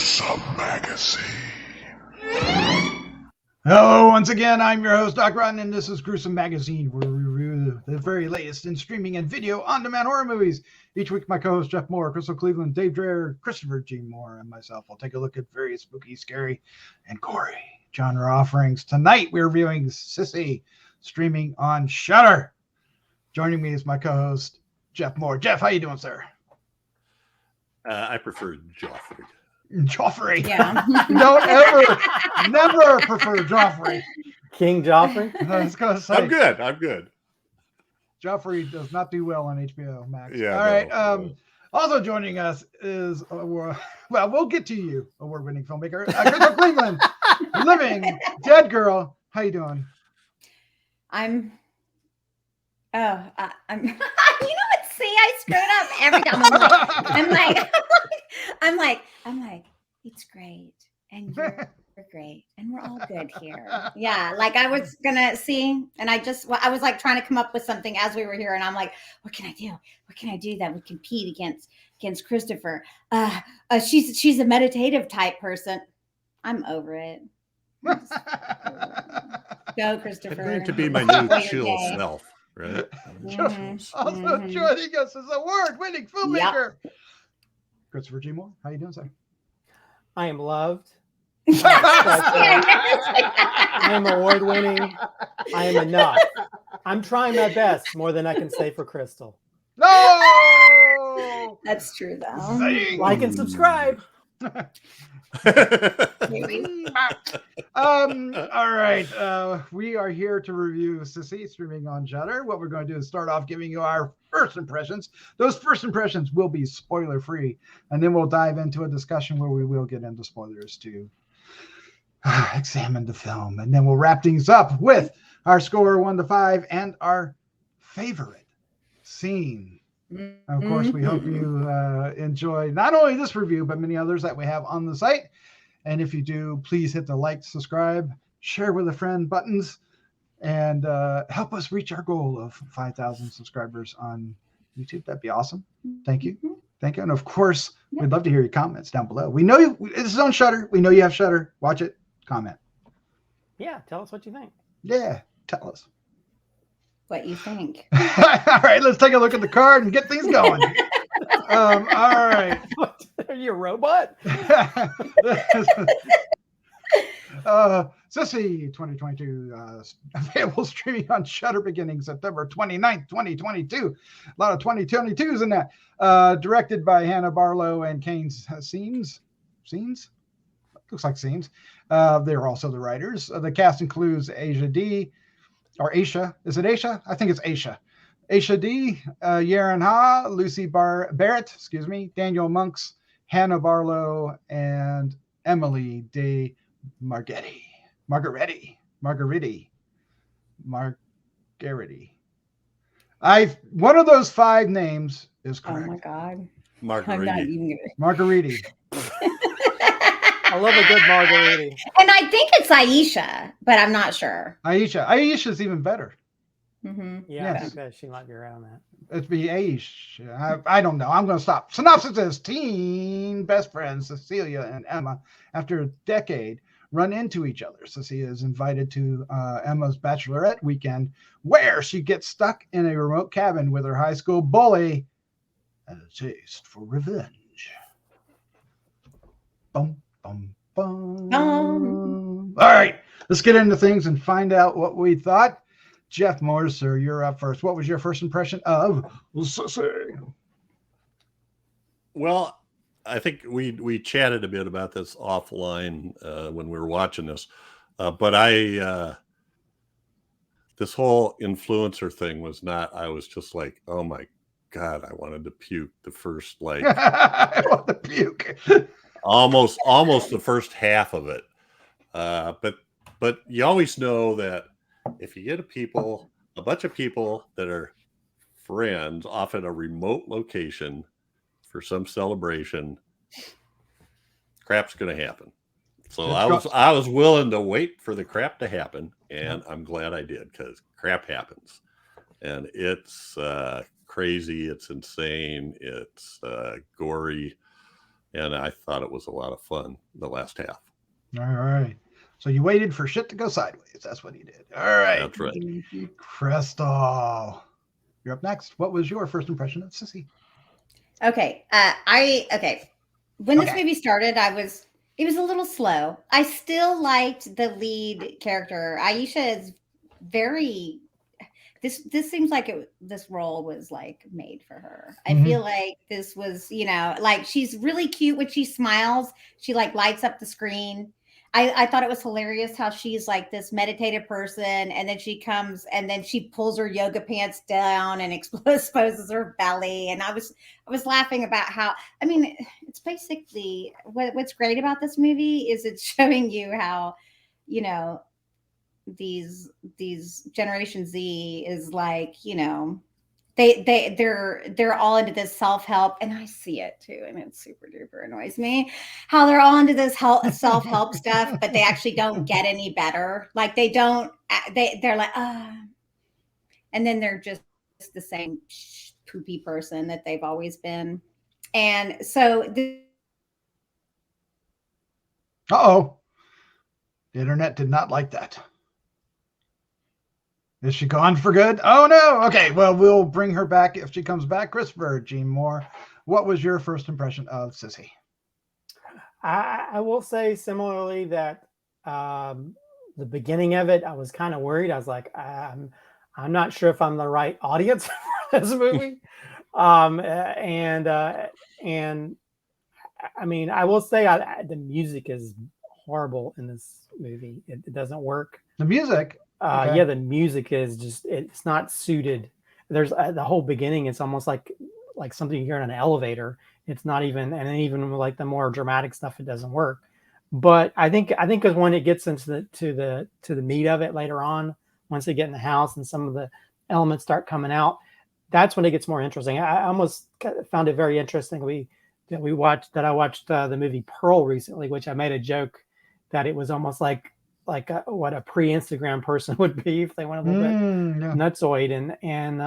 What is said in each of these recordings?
Gruesome Magazine. Hello, once again, I'm your host, Doc Rotten, and this is Gruesome Magazine, where we review the very latest in streaming and video on-demand horror movies. Each week, my co-host Jeff Mohr, Crystal Cleveland, Dave Dreher, Christopher G. Mohr, and myself will take a look at various spooky, scary, and gory genre offerings. Tonight, we're reviewing SISSY, streaming on SHUDDER. Joining me is my co-host, Jeff Mohr. Jeff, how you doing, sir? I prefer Joffrey. Joffrey. Yeah. Never prefer Joffrey. King Joffrey? I was going to say. I'm good. Joffrey does not do well on HBO Max. Yeah. All right. Also joining us is, we'll get to you, award-winning filmmaker, Crystal Cleveland, living dead girl. How you doing? I'm you know what? See, I screwed up every time. I'm like, it's great. And you're great. And we're all good here. Yeah. Like I was gonna see, and I was like trying to come up with something as we were here. And I'm like, what can I do? What can I do that would compete against Christopher? She's a meditative type person. I'm over it. Go, Christopher. I'm going to be my new chill self, right? Also joining us is award-winning filmmaker, Christopher G. Mohr. How you doing, sir? I am loved. I am award-winning. I am enough. I'm trying my best, more than I can say for Crystal. No! That's true, though. Zing! Like and subscribe. All right. We are here to review SISSY, streaming on SHUDDER. What we're going to do is start off giving you our first impressions. Those first impressions will be spoiler-free, and then we'll dive into a discussion where we will get into spoilers to examine the film, and then we'll wrap things up with our score 1 to 5 and our favorite scene. Of course, we hope you enjoy not only this review, but many others that we have on the site. And if you do, please hit the like, subscribe, share with a friend buttons, and help us reach our goal of 5,000 subscribers on YouTube. That'd be awesome. Thank you. Thank you. And of course, we'd love to hear your comments down below. We know this is on SHUDDER. We know you have SHUDDER. Watch it. Comment. Yeah, tell us what you think. Yeah, tell us. What you think. All right, let's take a look at the card and get things going. All right. What? Are you a robot? SISSY 2022, available streaming on SHUDDER beginning September 29th, 2022. A lot of 2022s in that. Directed by Hannah Barlow and Kane Senes. Looks like Senes. They're also the writers. The cast includes Aisha. Is it Aisha? I think it's Aisha. Aisha D, Yerin Lucy Barrett, Daniel Monks, Hannah Barlow, and Emily de Margheriti. One of those 5 names is correct. Oh my God. Margheriti. I love a good Margheriti. And I think it's Aisha, but I'm not sure. Aisha's even better. Mm-hmm. Yeah, Yes. I think that she might be around that. It'd be Aisha. I don't know. I'm going to stop. Synopsis is teen best friends Cecilia and Emma, after a decade, run into each other. Cecilia is invited to Emma's bachelorette weekend, where she gets stuck in a remote cabin with her high school bully and a taste for revenge. Boom. All right, let's get into things and find out what we thought. Jeff Mohr, sir, you're up first. What was your first impression of SISSY? Well, I think we chatted a bit about this offline when we were watching this, but this whole influencer thing was not. I was just like, oh my God, I wanted to puke the first I want to puke. almost the first half of it. But you always know that if you get a bunch of people that are friends off at a remote location for some celebration, crap's going to happen. So I was willing to wait for the crap to happen, and I'm glad I did, because crap happens, and it's crazy, it's insane, it's gory. and I thought it was a lot of fun the last half. All right. So you waited for shit to go sideways. That's what you did. All right. That's right. Crystal, you're up next. What was your first impression of Sissy? Okay. When this movie started, it was a little slow. I still liked the lead character. Aisha is very this seems like this role was like made for her. I feel like this was, like she's really cute when she smiles. She like lights up the screen. I thought it was hilarious how she's like this meditative person, and then she comes and then she pulls her yoga pants down and exposes her belly. And I was laughing about how, I mean, it's basically what's great about this movie is it's showing you how, these Generation Z is like, they're all into this self-help, and I see it too, and it super duper annoys me how they're all into this self-help stuff, but they actually don't get any better. Like they're like and then they're just the same poopy person that they've always been. And so the internet did not like that. Is she gone for good? Oh, no. Okay, well, we'll bring her back if she comes back. Christopher G. Mohr, what was your first impression of Sissy? I will say similarly that the beginning of it, I was kind of worried. I was like, I'm not sure if I'm the right audience for this movie. And I mean, I will say the music is horrible in this movie. It doesn't work. The music? Okay. Yeah, the music is just, it's not suited. There's the whole beginning. It's almost like something you hear in an elevator. It's not even, and even like the more dramatic stuff, it doesn't work. But I think because when it gets into the meat of it later on, once they get in the house and some of the elements start coming out, that's when it gets more interesting. I almost found it very interesting. I watched the movie Pearl recently, which I made a joke that it was almost like what a pre-Instagram person would be if they went a little bit nutsoid, and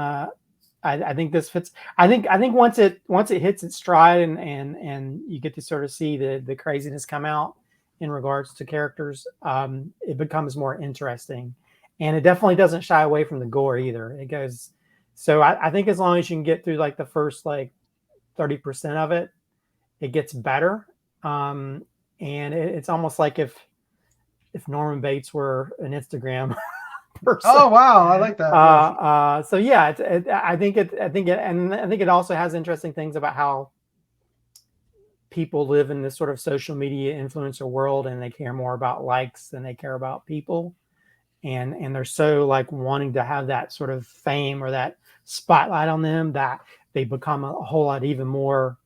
I think this fits. I think once it hits its stride and you get to sort of see the craziness come out in regards to characters, it becomes more interesting, and it definitely doesn't shy away from the gore either. It goes. So I think as long as you can get through like the first like 30% of it, it gets better. And it's almost like if Norman Bates were an Instagram person. Oh wow, I like that. So yeah, I think it also has interesting things about how people live in this sort of social media influencer world, and they care more about likes than they care about people, and they're so like wanting to have that sort of fame or that spotlight on them that they become a whole lot even more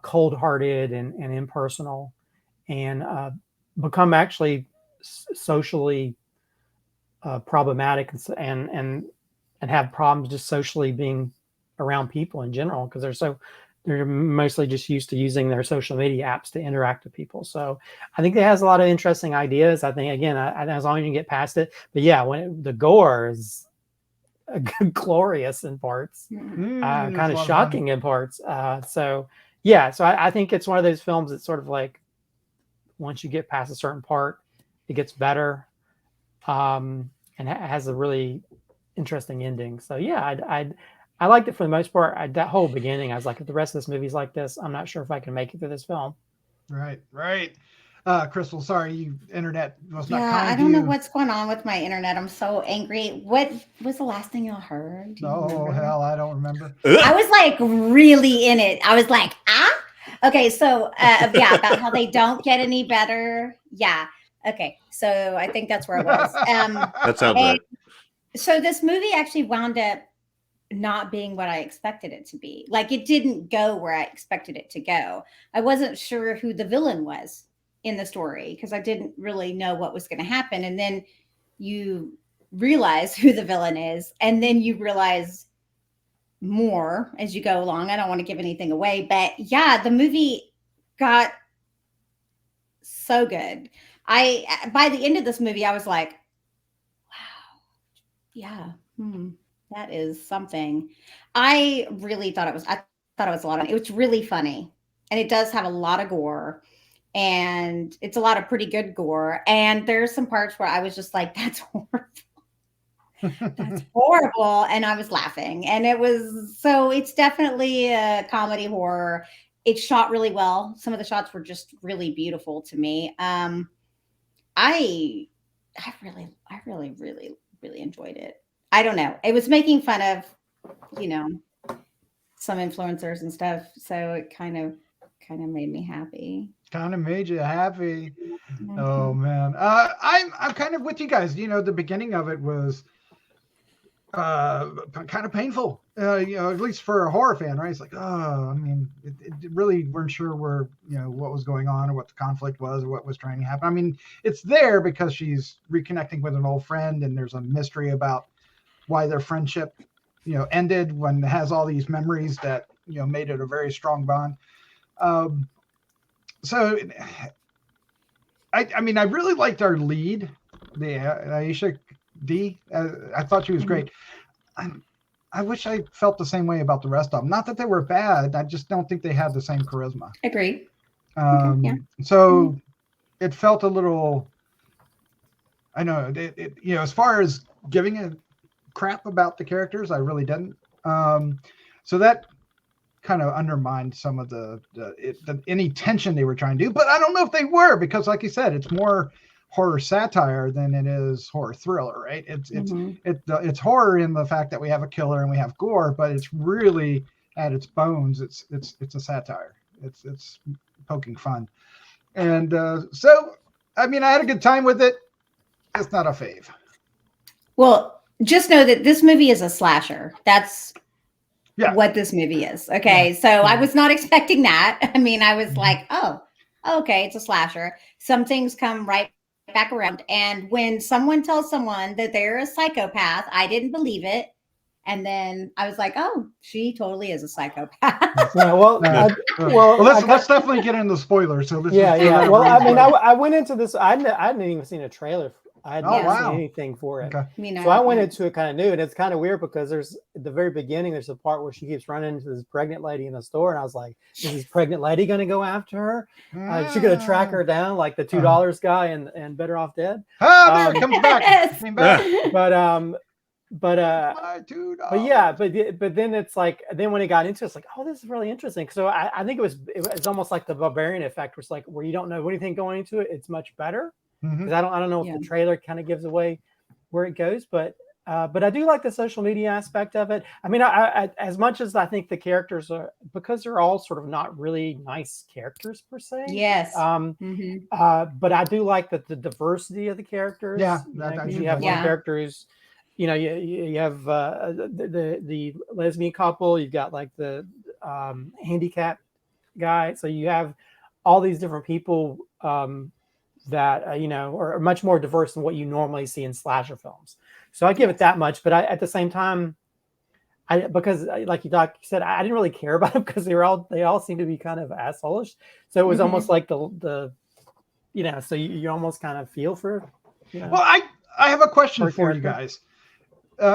cold-hearted and impersonal, and become actually socially problematic and have problems just socially being around people in general, because they're mostly just used to using their social media apps to interact with people. So I think it has a lot of interesting ideas. I think, again, as long as you can get past it. But yeah, when the gore is glorious in parts, kind of shocking in parts. So yeah, so I think it's one of those films that's sort of like, once you get past a certain part, it gets better, and has a really interesting ending. So yeah, I liked it for the most part. That whole beginning, I was like, if the rest of this movie's like this, I'm not sure if I can make it through this film. Right. Crystal, sorry, internet was not kind. Yeah, I don't know what's going on with my internet. I'm so angry. What was the last thing y'all heard? Oh, hell, I don't remember. I was like really in it. I was like, okay, so yeah, about how they don't get any better. Yeah. Okay. So I think that's where I was. That sounds right. So this movie actually wound up not being what I expected it to be. Like, it didn't go where I expected it to go. I wasn't sure who the villain was in the story because I didn't really know what was going to happen. And then you realize who the villain is, and then you realize more as you go along. I don't want to give anything away, but yeah, the movie got so good. By the end of this movie, I was like, wow, yeah, that is something. I thought it was a lot of fun. It was really funny. and it does have a lot of gore, and it's a lot of pretty good gore. And there's some parts where I was just like, that's horrible. That's horrible. And I was laughing. And it's definitely a comedy horror. It's shot really well. Some of the shots were just really beautiful to me. I really enjoyed it. I don't know. It was making fun of, some influencers and stuff. So it kind of made me happy. Kind of made you happy. Mm-hmm. Oh man. I'm kind of with you guys. The beginning of it was kind of painful, at least for a horror fan, right? It's like, I mean, it really weren't sure what was going on or what the conflict was or what was trying to happen. I mean, it's there because she's reconnecting with an old friend, and there's a mystery about why their friendship, ended, when it has all these memories that, made it a very strong bond. So I mean, I really liked our lead, the Aisha D. I thought she was great. I wish I felt the same way about the rest of them. Not that they were bad. I just don't think they had the same charisma. Agreed. So it felt a little, I know, as far as giving a crap about the characters, I really didn't. So that kind of undermined some of any tension they were trying to do. But I don't know if they were, because like you said, it's more horror satire than it is horror thriller, right? It's horror in the fact that we have a killer and we have gore, but it's really at its bones, it's a satire. It's poking fun. And so I mean, I had a good time with it. It's not a fave. Well, just know that this movie is a slasher. That's what this movie is. Okay. So I was not expecting that. I mean, I was like, oh, okay, it's a slasher. Some things come right back around. And when someone tells someone that they're a psychopath, I didn't believe it. And then I was like, oh, she totally is a psychopath. Well, let's definitely get into spoilers. So well, I mean, I went into this. I hadn't even seen a trailer. I hadn't seen anything for it. Okay. So I went into it kind of new, and it's kind of weird because there's at the very beginning, there's a part where she keeps running into this pregnant lady in the store, and I was like, is this pregnant lady going to go after her? Is she going to track her down like the $2 guy and Better Off Dead? There it comes back. Came back. But then it's like, then when it got into it, it's like, oh, this is really interesting. So I think it was almost like the Barbarian effect, where it's like, where you don't know anything going into it, it's much better. Because I don't know if the trailer kind of gives away where it goes, but I do like the social media aspect of it. I mean, I as much as I think the characters are, because they're all sort of not really nice characters per se. Yes. But I do like the diversity of the characters. Yeah. You have one character who's, you have the lesbian couple. You've got like the handicapped guy. So you have all these different people that are much more diverse than what you normally see in slasher films. So I give it that much. But at the same time, because like you said, I didn't really care about them because they all seem to be kind of assholish. So it was almost like the so you almost kind of feel for. Well, I have a question for you guys.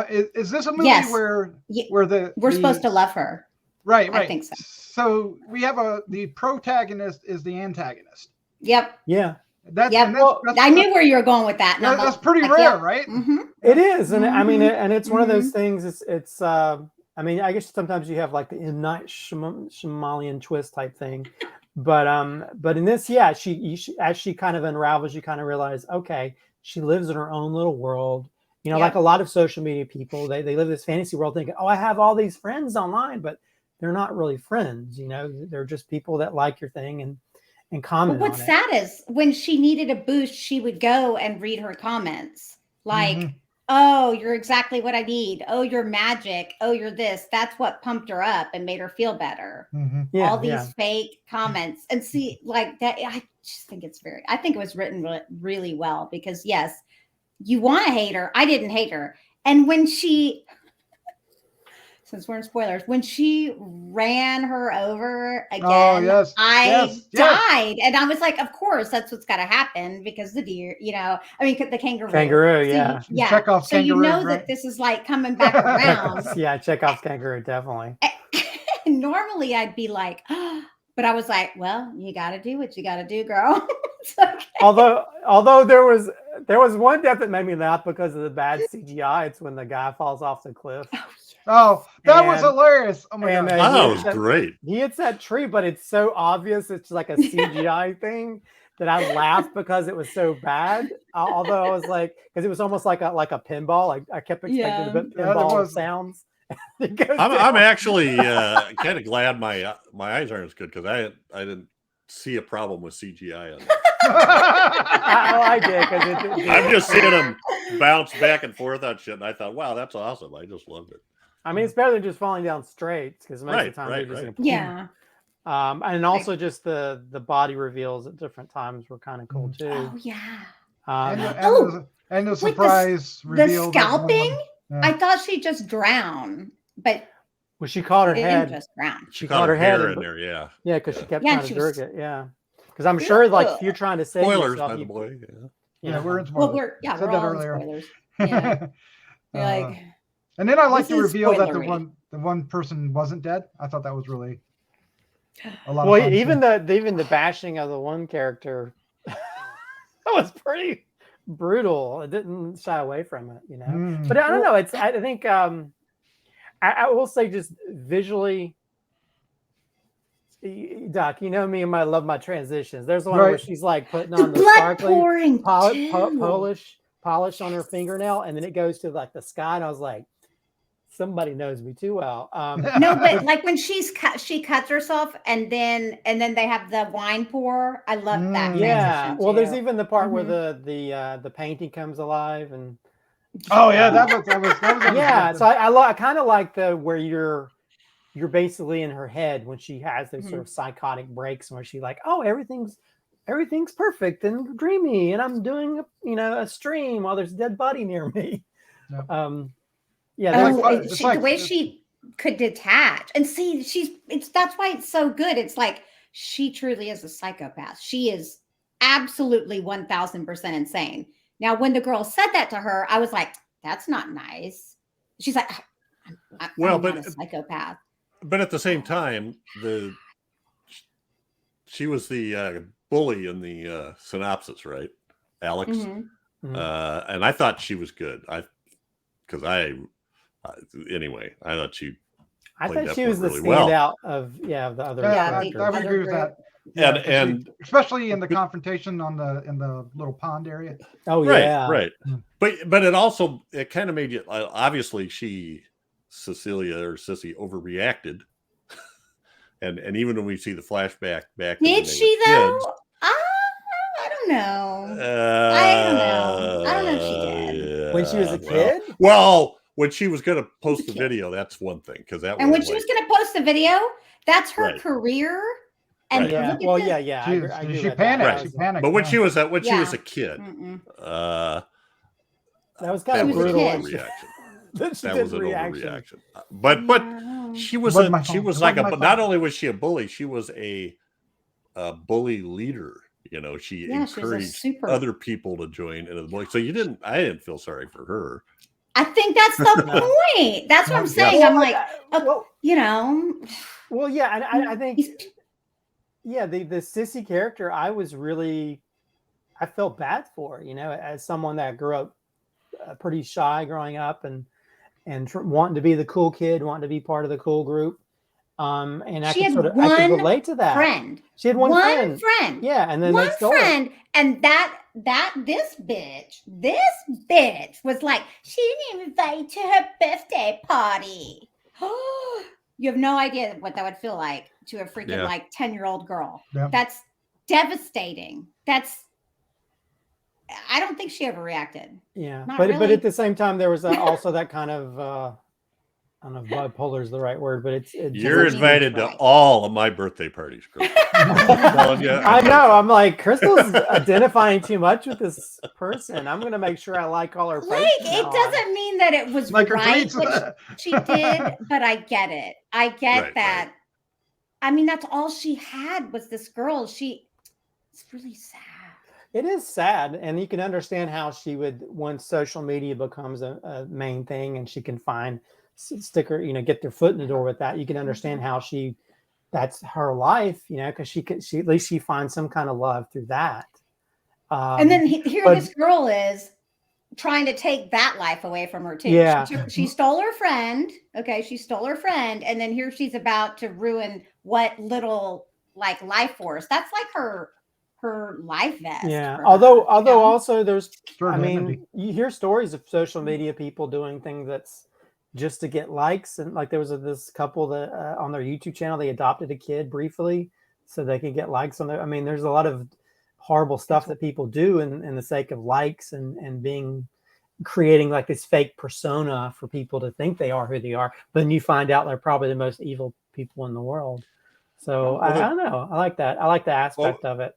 Is this a movie where we're supposed to love her? Right. I think so. So we have the protagonist is the antagonist. Yep. Yeah. I knew where you were going with that. That's pretty rare, right? Mm-hmm. It is, and I mean, and it's one of those things. It's. I mean, I guess sometimes you have like the M. Night Shyamalan twist type thing, but in this, she as she kind of unravels, you kind of realize, okay, she lives in her own little world. Like a lot of social media people, they live this fantasy world thinking, oh, I have all these friends online, but they're not really friends. They're just people that like your thing and comment. But what's sad is when she needed a boost, she would go and read her comments. Like, oh, you're exactly what I need. Oh, you're magic. Oh, you're this. That's what pumped her up and made her feel better. All these fake comments. And see, like that, I just think I think it was written really well because yes, you want to hate her. I didn't hate her. And when since we're in spoilers, when she ran her over again, I died. And I was like, of course, that's what's got to happen because the deer, the kangaroo. Chekhov's so kangaroo, that this is like coming back around. Chekhov's kangaroo, definitely. Normally I'd be like, oh, But I was like, well, you got to do what you got to do, girl. It's okay. Although there was one death that made me laugh because of the bad CGI. It's when the guy falls off the cliff. Oh, that was And- hilarious. Oh my and, god. Oh, he it was hits that- great. He hits that tree, but it's so obvious. It's like a CGI thing that I laughed because it was so bad. Although I was like, because it was almost like a pinball. Like I kept expecting a bit Yeah, it pinball was. sounds. It goes I'm down. actually kind of glad my eyes aren't as good because I didn't see a problem with CGI on that. I did because I'm just seeing them bounce back and forth on shit, and I thought, wow, that's awesome. I just loved it. I mean, it's better than just falling down straight because most of Right, the time right, they're just right. gonna Yeah. and also just the body reveals at different times were kind of cool too. Oh, yeah. And the surprise The reveal. that one- scalping, yeah. I thought she just drowned, but Well, she caught her it head. didn't just drown. She caught caught her head hair and- in there, yeah. Yeah, because she Yeah. kept Yeah, trying she to jerk was- it. Yeah, because I'm sure, like, if you're trying to save Spoilers, yourself, by the you- way. Yeah. Yeah, we're in Well, spoilers. we're Said we're that all in earlier. spoilers. Yeah. You're Uh, like, And then I like This the is reveal that spoilery. the one person wasn't dead. I thought that was really a lot well, of fun. even too. the bashing of the one character, that was pretty brutal. It didn't shy away from it, you know. Mm. But I don't know. It's I think I will say just visually. Doc, you know me and I love my transitions. There's one where Right. she's like putting the on the blood sparkly pouring too. polish on her fingernail, and then it goes to like the sky, and I was like, somebody knows me too well. No, but like when she cuts herself, and then they have the wine pour. I love that. yeah. transition, Well, there's too. even the part where Mhm. the painting comes alive, and Oh yeah, that was yeah. unexpected. So I kind of like the where you're basically in her head when she has those sort of psychotic breaks where she's like, oh, everything's perfect and dreamy, and I'm doing a stream while there's a dead body near me. Yep. Yeah, It's Oh, like- it's like- the way she could detach and see, that's why it's so good. It's like she truly is a psychopath. She is absolutely 1000% insane. Now, when the girl said that to her, I was like, that's not nice. She's like, I'm Well, not but- a psychopath. But at the same time, she was the bully in the synopsis, right? Alex. Mhm. And I thought she was good. Anyway, I thought she I played thought that she was the really well. standout of the other Yeah, characters. I would agree with that. And- Yeah, and- especially in the confrontation in the little pond area. Oh right, yeah, right. Mm. But it kind of made you obviously Cecilia or Sissy overreacted. And even when we see the flashback back, when Did they she were though? kids, I don't know. I don't know if she did. When she was a well- kid? Well, when she was going to post a the kid. video, that's one thing because that And when was she like, was going to post the video, that's her Right. career. And Right. Yeah. look at Well, this. yeah. I She, agree she with panicked. that. Right. She panicked. but when yeah. she was a Yeah. kid, Mm-mm. That was kind that of was was a an brutal. kid. when she- overreaction. that she That did was an reaction. overreaction. But Yeah. she was Wasn't my she fault. was It like wasn't my not fault. only was she a bully, she was a bully leader. You know, she Yeah, she was a encouraged super. other people to join into the bully. So I didn't feel sorry for her. I think that's the point. That's what I'm saying. Yeah. I'm like, well, well, yeah, and I think he's- yeah, the sissy character, I felt bad for, as someone that grew up pretty shy growing up and wanting to be the cool kid, wanting to be part of the cool group. And I She had could one relate to that. friend. She had one friend. friend. Yeah, and then One they stole it. friend. And this bitch was like, she didn't even invite to her birthday party. You have no idea what that would feel like to a freaking Yeah. like 10-year-old girl. Yeah. That's devastating. I don't think she ever reacted. Yeah, Not but really. at the same time, there was also that kind of I don't know if bipolar is the right word, but it's You're doesn't mean invited it's to right. all of my birthday parties, Chris. Telling you. I know. I'm like, Crystal's identifying too much with this person. I'm gonna make sure I like all her posts. Like, from it now on. doesn't mean that it was Like her right tweets. what she did, but I get it. I get Right, that. I mean, that's all she had was this girl. It's really sad. It is sad, and you can understand how she would, once social media becomes a main thing, and she can find sticker, get their foot in the door with that. You can understand how she that's her life, you know, because she at least she finds some kind of love through that. And then here but- this girl is trying to take that life away from her too. Yeah. She stole her friend. Okay, she stole her friend, and then here she's about to ruin what little like life force. That's like her life vest. Yeah. for Although her, you know? also there's, Sure, I mean, dignity. you hear stories of social media people doing things that's just to get likes, and like there was this couple that on their YouTube channel they adopted a kid briefly so they could get likes on there. I mean, there's a lot of horrible stuff that people do in the sake of likes and being creating like this fake persona for people to think they are who they are. But then you find out they're probably the most evil people in the world. So I don't know. I like that. I like the aspect of it.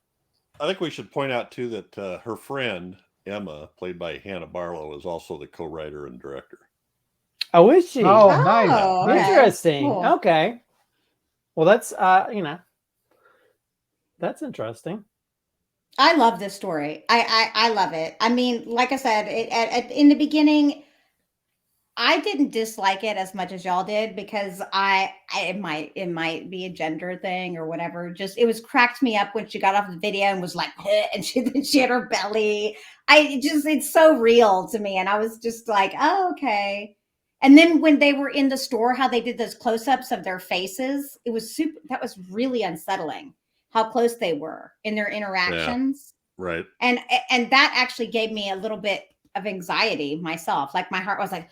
I think we should point out too that her friend Emma, played by Hannah Barlow, is also the co-writer and director. Oh, is she? Oh, Oh, nice. okay. Interesting. Cool. Okay. Well, that's you know, that's interesting. I love this story. I love it. I mean, like I said, in the beginning, I didn't dislike it as much as y'all did because it might be a gender thing or whatever. Just it was cracked me up when she got off the video and was like, and she had her belly. It's so real to me, and I was just like, oh, okay. And then when they were in the store, how they did those close-ups of their faces, it was super. That was really unsettling. How close they were in their interactions. Yeah, right. And that actually gave me a little bit of anxiety myself. Like my heart was like,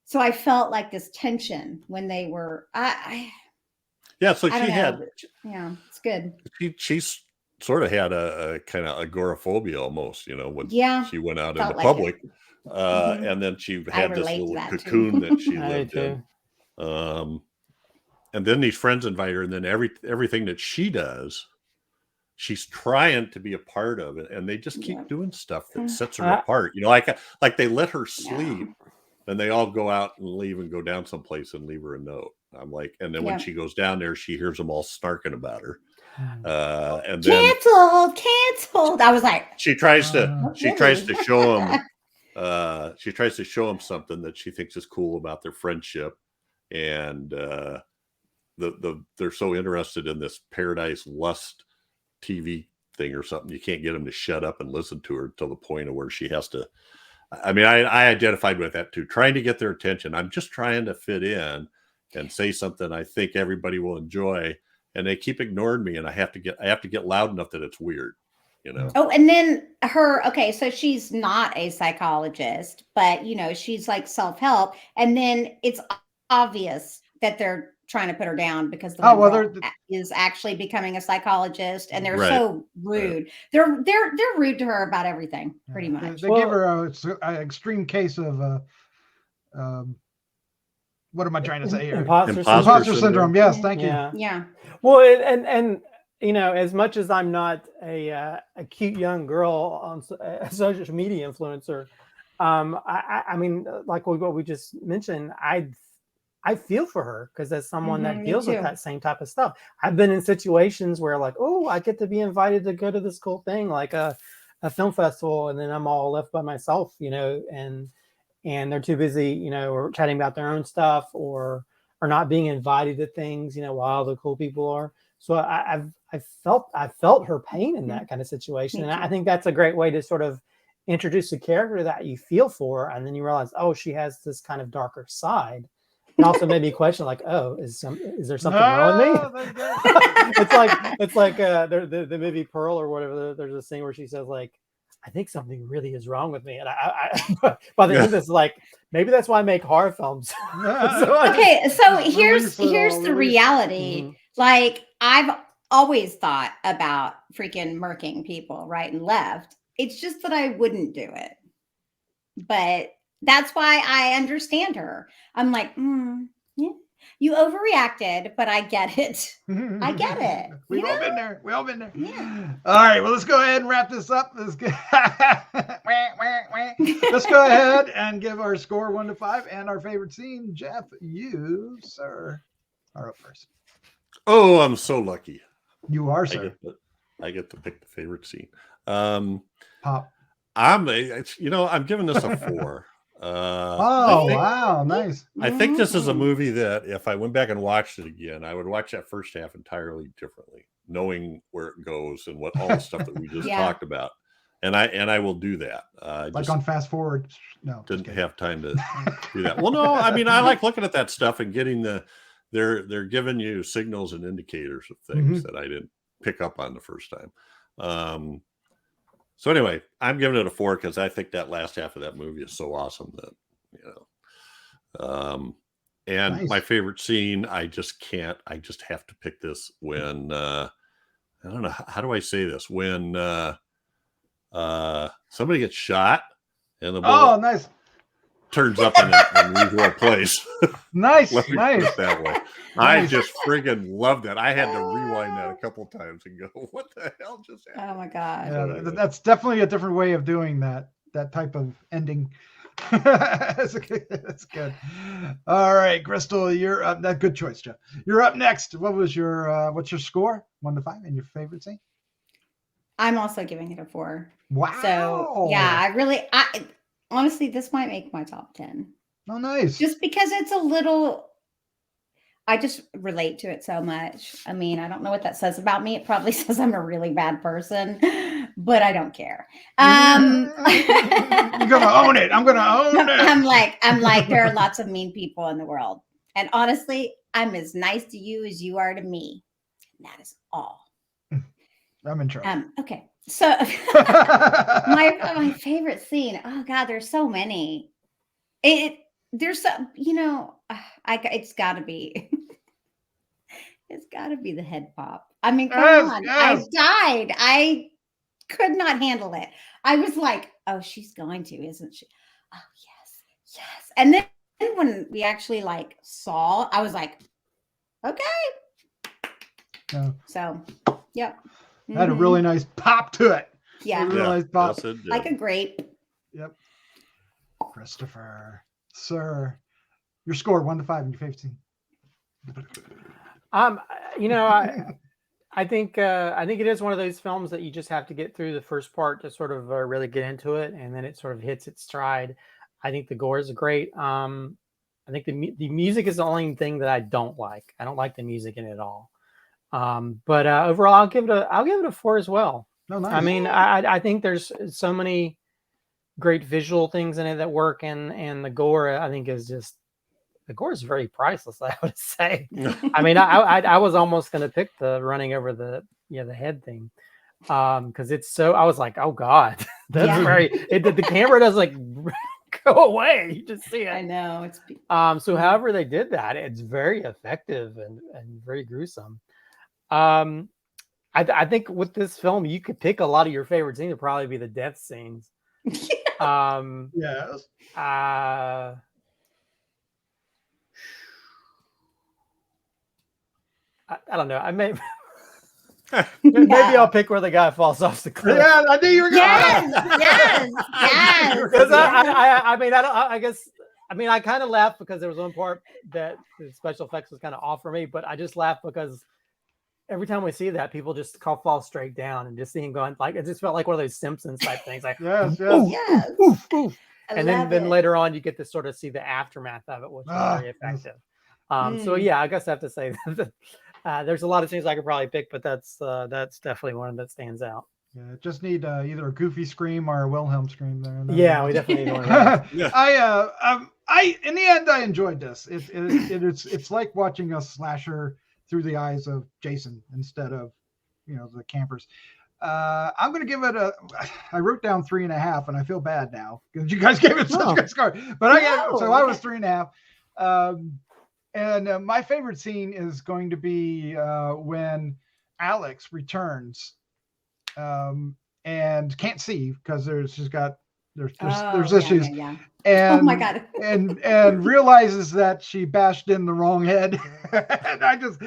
so I felt like this tension when they were, Yeah. So I she don't had, know. Yeah, it's good. she's sort of had a kind of agoraphobia almost, you know, when Yeah, she went out felt into like public. Mhm. And then she I had this relate to little that, too. cocoon that she I do lived in. too. And then these friends invite her, and then everything that she does, she's trying to be a part of it, and they just keep Yeah. doing stuff that sets her apart. You know, like they let her sleep, then they all go out and leave and go down someplace and leave her a note. I'm like, and then when she goes down there, she hears them all snarking about her. And then canceled. I was like, she tries to show them she tries to show them something that she thinks is cool about their friendship, and they're so interested in this Paradise Lust TV thing or something, you can't get them to shut up and listen to her till the point of where she has to. I mean, I identified with that too, trying to get their attention. I'm just trying to fit in and say something I think everybody will enjoy, and they keep ignoring me, and I have to get loud enough that it's weird, you know. Oh, and then okay, so she's not a psychologist, but you know, she's like self-help, and then it's obvious that they're trying to put her down because the girl is actually becoming a psychologist, and they're so rude. They're rude to her about everything, pretty much. They give her an extreme case of what am I trying to say here? Imposter syndrome. Yes, thank you. Yeah. Well, and you know, as much as I'm not a cute young girl on a social media influencer, I mean, like what we just mentioned, I feel for her because as someone that deals with that same type of stuff, I've been in situations where like, oh, I get to be invited to go to this cool thing like a film festival, and then I'm all left by myself, you know, and they're too busy, you know, or chatting about their own stuff or not being invited to things, you know, while the cool people are. So I felt her pain in that kind of situation, and I think that's a great way to sort of introduce a character that you feel for, and then you realize, oh, she has this kind of darker side. And also made me question, like, oh, is there something wrong with me? it's like the movie Pearl or whatever. There's a scene where she says, like, I think something really is wrong with me, and I by the end, it's like maybe that's why I make horror films. So here's the reality. Mm-hmm. Like I've always thought about freaking murking people right and left. It's just that I wouldn't do it, but. That's why I understand her. I'm like, yeah, you overreacted, but I get it. I get it. We've all been there. We all been there. Yeah. All right. Well, let's go ahead and wrap this up. Let's go ahead and give our score 1 to 5 and our favorite scene. Jeff, you, sir, are up first. Oh, I'm so lucky. You are, sir. I get to pick the favorite scene. Pop. I'm giving this a 4. Oh, wow, nice. I think this is a movie that if I went back and watched it again, I would watch that first half entirely differently, knowing where it goes and what all the stuff that we just talked about. And I will do that. Like just on fast forward. No, didn't have time to do that. Well, no, I mean, I like looking at that stuff and getting they're giving you signals and indicators of things that I didn't pick up on the first time. So anyway, I'm giving it a 4 because I think that last half of that movie is so awesome that, and Nice. my favorite scene, I just have to pick this when, I don't know, how do I say this? When somebody gets shot and the bullet nice. turns up in an unusual place. Nice, Let me put nice. it that way. I just friggin' love that. I had to rewind that a couple times and go, "What the hell just happened?" Oh my god! Yeah, that's definitely a different way of doing that type of ending. That's good. All right, Crystal, you're up. That good choice, Jeff. You're up next. What was your what's your score? 1 to 5, and your favorite scene? I'm also giving it a 4. Wow. So yeah, I honestly, this might make my top 10. Oh, nice. Just because it's a little, I just relate to it so much. I mean, I don't know what that says about me. It probably says I'm a really bad person, but I don't care. You're gonna own it. I'm gonna own it. I'm like, there are lots of mean people in the world. And honestly, I'm as nice to you as you are to me. And that is all. I'm in trouble. Okay. So my favorite scene. Oh God, there's so many. There's some, it's gotta be the head pop. I mean, come on. Yes. I died. I could not handle it. I was like, oh, she's going to, isn't she? Oh, yes. And then when we actually saw, I was like, okay. Yeah. So, yep. Had a really nice pop to it. Yeah. Nice pop. Yes, it did. Like a grape. Yep. Christopher, sir, your score 1 to 5 in your favorite scene. I think it is one of those films that you just have to get through the first part to sort of really get into it, and then it sort of hits its stride. I think the gore is great. I think the music is the only thing that I don't like. I don't like the music in it at all. But overall, I'll give it a 4 as well. No, nice. I mean, I think there's so many great visual things in it that work, and the gore, I think, is just, the gore is very priceless, I would say. I mean, I was almost going to pick the running over the head thing, because it's so, I was like, oh God, that's the camera doesn't go away. You just see it. I know. It's so however they did that, it's very effective and very gruesome. I think with this film, you could pick a lot of your favorite scenes. It'd probably be the death scenes. Yes. I don't know. I may maybe I'll pick where the guy falls off the cliff. Yeah, I knew you were going. Yes. Because I mean, I kind of laughed because there was one part that the special effects was kind of off for me, but I just laughed because every time we see that, people just fall straight down, and just seeing going, like, it just felt like one of those Simpsons type things, like Yes. oof. And then later on, you get to sort of see the aftermath of it, which is very effective. So yeah, I guess I have to say that there's a lot of things I could probably pick, but that's definitely one that stands out. Yeah, just need either a goofy scream or a Wilhelm scream there. Yeah, we definitely need one of those. Yeah. I in the end, I enjoyed this. It's like watching a slasher through the eyes of Jason instead of, the campers. I'm going to give it I wrote down 3.5, and I feel bad now because you guys gave it such a good score, but I was 3.5. And my favorite scene is going to be when Alex returns and can't see because there's issues. Yeah. And oh my God. and realizes that she bashed in the wrong head. And I just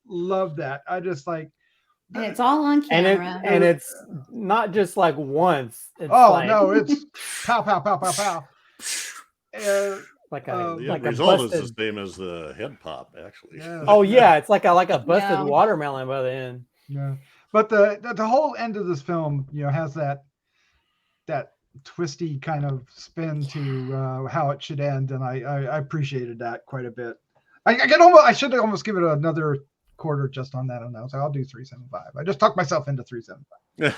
love that. I just like, and it's all on camera. And it's not just like once. It's no, it's pow, pow, pow, pow, pow. The result is the same as the head pop, actually. Yeah. Oh yeah, it's like a busted watermelon by the end. Yeah, but the whole end of this film, has that twisty kind of spin to how it should end, and I appreciated that quite a bit. I should almost give it another quarter just on that alone. So I'll do 3.75. I just talked myself into 3.75.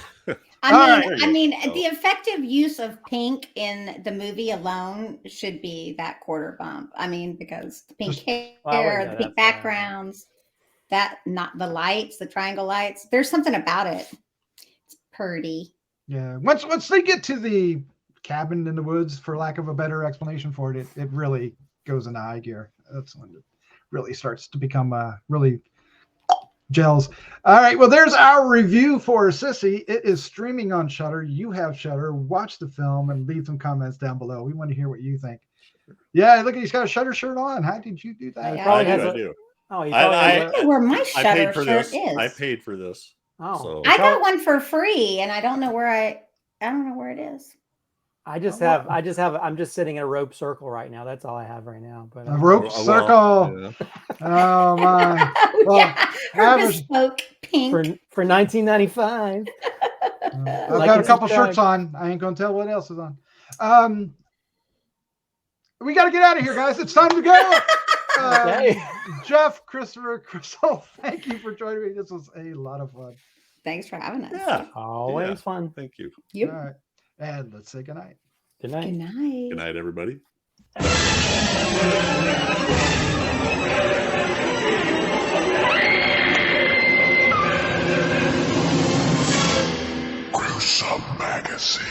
I mean, the effective use of pink in the movie alone should be that quarter bump. I mean, because the pink hair, the pink backgrounds, not the lights, the triangle lights. There's something about it. It's pretty. Yeah. Once they get to the cabin in the woods, for lack of a better explanation for it, it really goes into high gear. That's when it really starts to become really gels. All right. Well, there's our review for Sissy. It is streaming on Shudder. You have Shudder. Watch the film and leave some comments down below. We want to hear what you think. Yeah, look, he's got a Shudder shirt on. How did you do that? I do. Oh, I know where my Shudder shirt is. I paid for this. Oh, so. I got one for free, and I don't know where it is. I'm just sitting in a rope circle right now. That's all I have right now. But a rope circle. Yeah. Oh my! Well, yeah, bespoke pink for $19.95. I've got a couple shirts on. I ain't gonna tell what else is on. We got to get out of here, guys. It's time to go. Okay. Jeff, Christopher, Crystal, thank you for joining me. This was a lot of fun. Thanks for having us. Yeah, always fun. Thank you. Yep. All right. And let's say goodnight. Good night. Good night. Good night, everybody. Gruesome Magazine.